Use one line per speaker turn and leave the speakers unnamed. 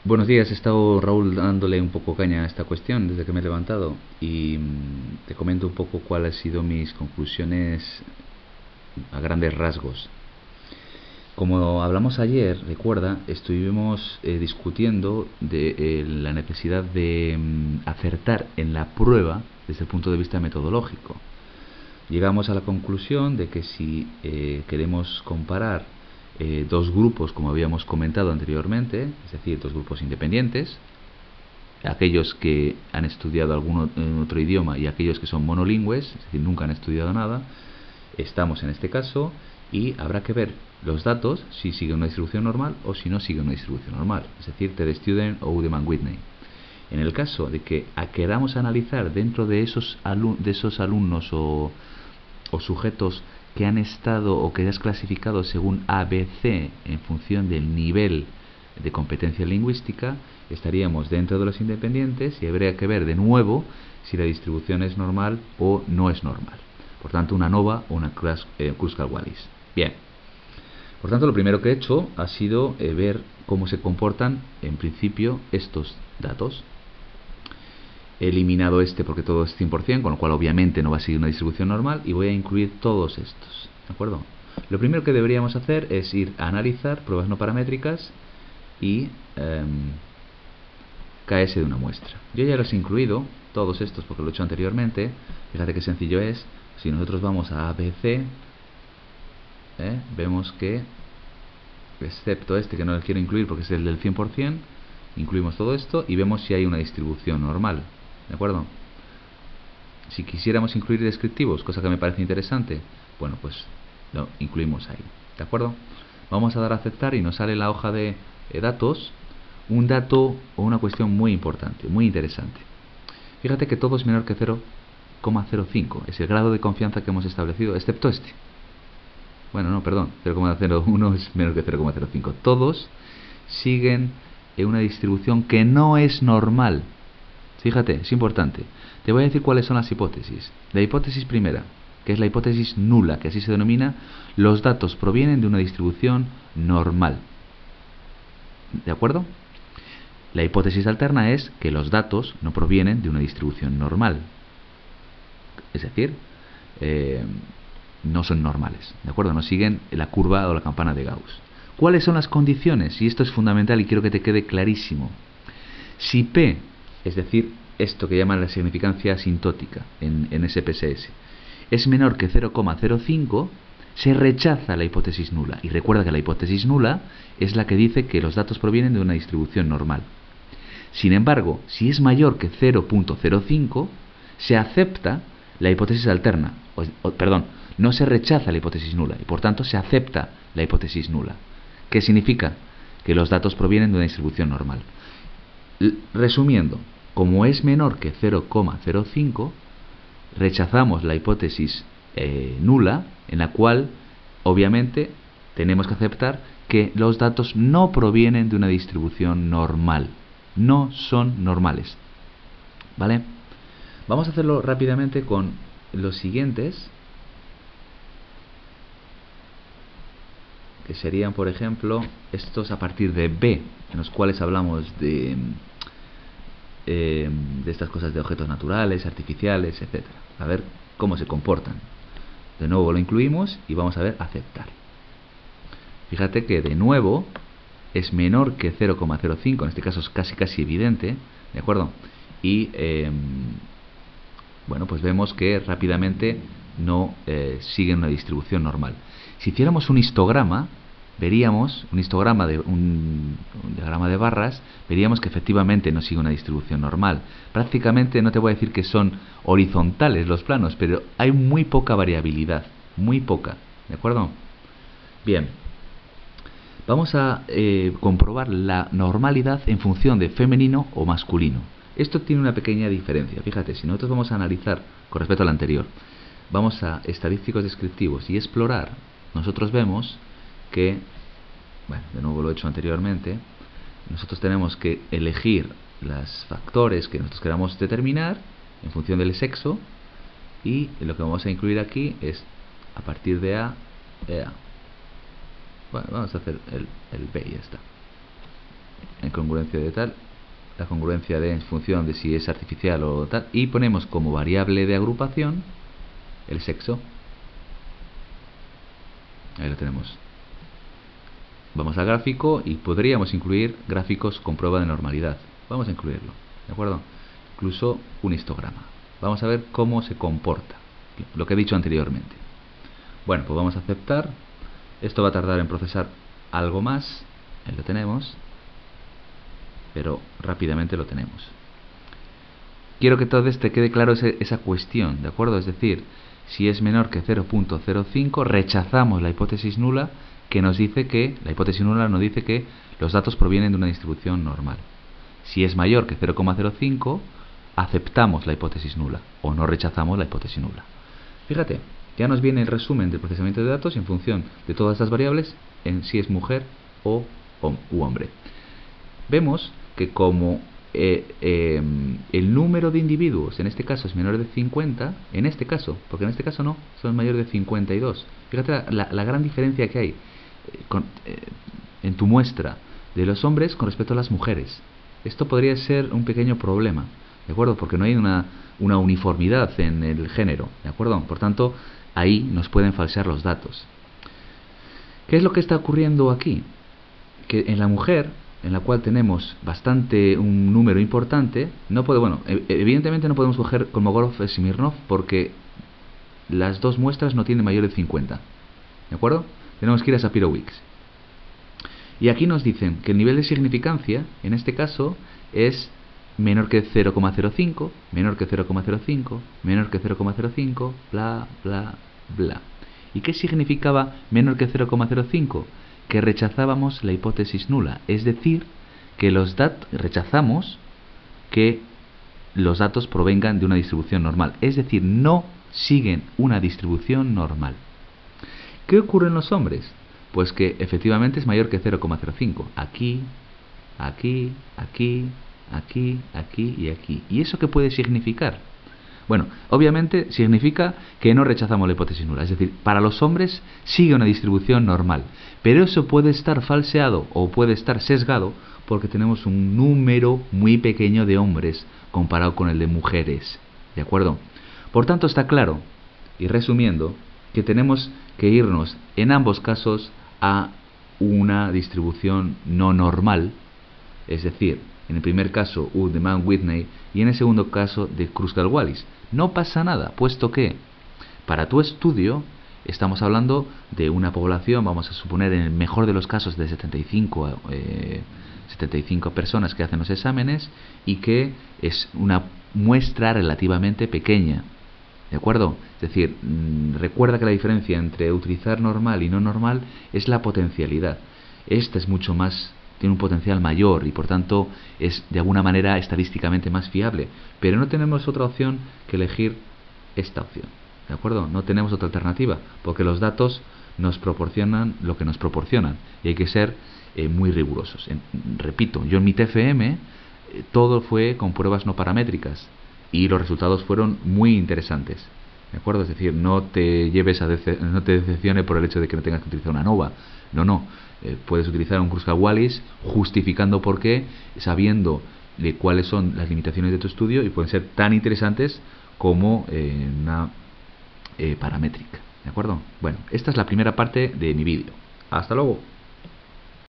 Buenos días, he estado, Raúl, dándole un poco caña a esta cuestión desde que me he levantado y te comento un poco cuáles han sido mis conclusiones a grandes rasgos. Como hablamos ayer, recuerda, estuvimos discutiendo de la necesidad de acertar en la prueba desde el punto de vista metodológico. Llegamos a la conclusión de que si queremos comparar dos grupos, como habíamos comentado anteriormente, es decir, dos grupos independientes, aquellos que han estudiado algún otro idioma y aquellos que son monolingües, es decir, nunca han estudiado nada, estamos en este caso y habrá que ver los datos si siguen una distribución normal o si no siguen una distribución normal, es decir, TED Student o Udeman Whitney. En el caso de que queramos analizar dentro de esos alumnos o sujetos que han estado o que has clasificado según ABC en función del nivel de competencia lingüística, estaríamos dentro de los independientes y habría que ver de nuevo si la distribución es normal o no es normal. Por tanto, una NOVA o una Kruskal-Wallis. Bien. Por tanto, lo primero que he hecho ha sido ver cómo se comportan en principio estos datos. He eliminado este porque todo es 100%, con lo cual obviamente no va a seguir una distribución normal, y voy a incluir todos estos, ¿de acuerdo? Lo primero que deberíamos hacer es ir a analizar pruebas no paramétricas y KS de una muestra. Yo ya los he incluido, todos estos, porque lo he hecho anteriormente. Fíjate qué sencillo es. Si nosotros vamos a ABC, vemos que, excepto este que no lo quiero incluir porque es el del 100%, incluimos todo esto y vemos si hay una distribución normal. ¿De acuerdo? Si quisiéramos incluir descriptivos, cosa que me parece interesante, bueno, pues lo incluimos ahí. ¿De acuerdo? Vamos a dar a aceptar y nos sale la hoja de datos un dato o una cuestión muy importante, muy interesante. Fíjate que todo es menor que 0,05. Es el grado de confianza que hemos establecido, excepto este. Bueno, no, perdón, 0,01 es menor que 0,05. Todos siguen en una distribución que no es normal. Fíjate, es importante. Te voy a decir cuáles son las hipótesis. La hipótesis primera, que es la hipótesis nula, que así se denomina, los datos provienen de una distribución normal. ¿De acuerdo? La hipótesis alterna es que los datos no provienen de una distribución normal. Es decir, no son normales. ¿De acuerdo? No siguen la curva o la campana de Gauss. ¿Cuáles son las condiciones? Y esto es fundamental y quiero que te quede clarísimo. Si P, es decir, esto que llaman la significancia asintótica en SPSS, es menor que 0,05, se rechaza la hipótesis nula. Y recuerda que la hipótesis nula es la que dice que los datos provienen de una distribución normal. Sin embargo, si es mayor que 0,05, se acepta la hipótesis alterna. Perdón, no se rechaza la hipótesis nula y por tanto se acepta la hipótesis nula. ¿Qué significa? Que los datos provienen de una distribución normal. Resumiendo, como es menor que 0,05, rechazamos la hipótesis nula, en la cual obviamente tenemos que aceptar que los datos no provienen de una distribución normal, no son normales. ¿Vale? Vamos a hacerlo rápidamente con los siguientes, que serían, por ejemplo, estos a partir de B, en los cuales hablamos de estas cosas de objetos naturales, artificiales, etcétera. A ver cómo se comportan. De nuevo lo incluimos y vamos a ver aceptar. Fíjate que de nuevo es menor que 0,05, en este caso es casi evidente, ¿de acuerdo? Y bueno, pues vemos que rápidamente no siguen una distribución normal. Si hiciéramos un histograma, veríamos un histograma de un diagrama de barras, veríamos que efectivamente no sigue una distribución normal. Prácticamente no te voy a decir que son horizontales los planos, pero hay muy poca variabilidad, muy poca, ¿de acuerdo? Bien, vamos a comprobar la normalidad en función de femenino o masculino. Esto tiene una pequeña diferencia. Fíjate, si nosotros vamos a analizar con respecto al anterior, vamos a estadísticos descriptivos y explorar, nosotros vemos que, bueno, de nuevo lo he hecho anteriormente, nosotros tenemos que elegir los factores que nosotros queramos determinar en función del sexo, y lo que vamos a incluir aquí es a partir de A. Bueno, vamos a hacer el B y ya está. incongruencia de tal, la congruencia de en función de si es artificial o tal, y ponemos como variable de agrupación el sexo. Ahí lo tenemos. Vamos al gráfico y podríamos incluir gráficos con prueba de normalidad. Vamos a incluirlo, ¿de acuerdo? Incluso un histograma. Vamos a ver cómo se comporta, lo que he dicho anteriormente. Bueno, pues vamos a aceptar. Esto va a tardar en procesar algo más. Ahí lo tenemos, pero rápidamente lo tenemos. Quiero que entonces te quede claro esa cuestión, ¿de acuerdo? Es decir, si es menor que 0.05, rechazamos la hipótesis nula, que nos dice que, la hipótesis nula nos dice que los datos provienen de una distribución normal. Si es mayor que 0,05, aceptamos la hipótesis nula, o no rechazamos la hipótesis nula. Fíjate, ya nos viene el resumen del procesamiento de datos en función de todas estas variables, en si es mujer o hombre. Vemos que como el número de individuos en este caso es menor de 50, en este caso, porque en este caso no, son mayores de 52. Fíjate la gran diferencia que hay en tu muestra de los hombres con respecto a las mujeres. Esto podría ser un pequeño problema, ¿de acuerdo? Porque no hay una uniformidad en el género, ¿de acuerdo? Por tanto, ahí nos pueden falsear los datos. ¿Qué es lo que está ocurriendo aquí? Que en la mujer, en la cual tenemos un número importante, evidentemente no podemos coger Kolmogorov-Smirnov porque las dos muestras no tienen mayor de 50, ¿de acuerdo? Tenemos que ir a Shapiro-Wilks. Y aquí nos dicen que el nivel de significancia, en este caso, es menor que 0,05, menor que 0,05, menor que 0,05, bla, bla, bla. ¿Y qué significaba menor que 0,05? Que rechazábamos la hipótesis nula, es decir, que rechazamos que los datos provengan de una distribución normal, es decir, no siguen una distribución normal. ¿Qué ocurre en los hombres? Pues que efectivamente es mayor que 0,05, aquí, aquí, aquí, aquí, aquí y aquí. ¿Y eso qué puede significar? Bueno, obviamente significa que no rechazamos la hipótesis nula, es decir, para los hombres sigue una distribución normal, pero eso puede estar falseado o puede estar sesgado porque tenemos un número muy pequeño de hombres comparado con el de mujeres, ¿de acuerdo? Por tanto, está claro, y resumiendo, que tenemos que irnos en ambos casos a una distribución no normal, es decir, en el primer caso de Mann-Whitney y en el segundo caso de Kruskal-Wallis. No pasa nada, puesto que para tu estudio estamos hablando de una población, vamos a suponer en el mejor de los casos de 75 personas que hacen los exámenes y que es una muestra relativamente pequeña, ¿de acuerdo? Es decir, recuerda que la diferencia entre utilizar normal y no normal es la potencialidad. Esta es mucho más, tiene un potencial mayor y por tanto es de alguna manera estadísticamente más fiable, pero no tenemos otra opción que elegir esta opción, ¿de acuerdo? No tenemos otra alternativa porque los datos nos proporcionan lo que nos proporcionan y hay que ser muy rigurosos. Repito, yo en mi TFM todo fue con pruebas no paramétricas y los resultados fueron muy interesantes, ¿de acuerdo? Es decir, no te decepcione por el hecho de que no tengas que utilizar una NOVA. No. Puedes utilizar un Kruskal-Wallis justificando por qué, sabiendo de cuáles son las limitaciones de tu estudio y pueden ser tan interesantes como una paramétrica, ¿de acuerdo? Bueno, esta es la primera parte de mi vídeo. Hasta luego.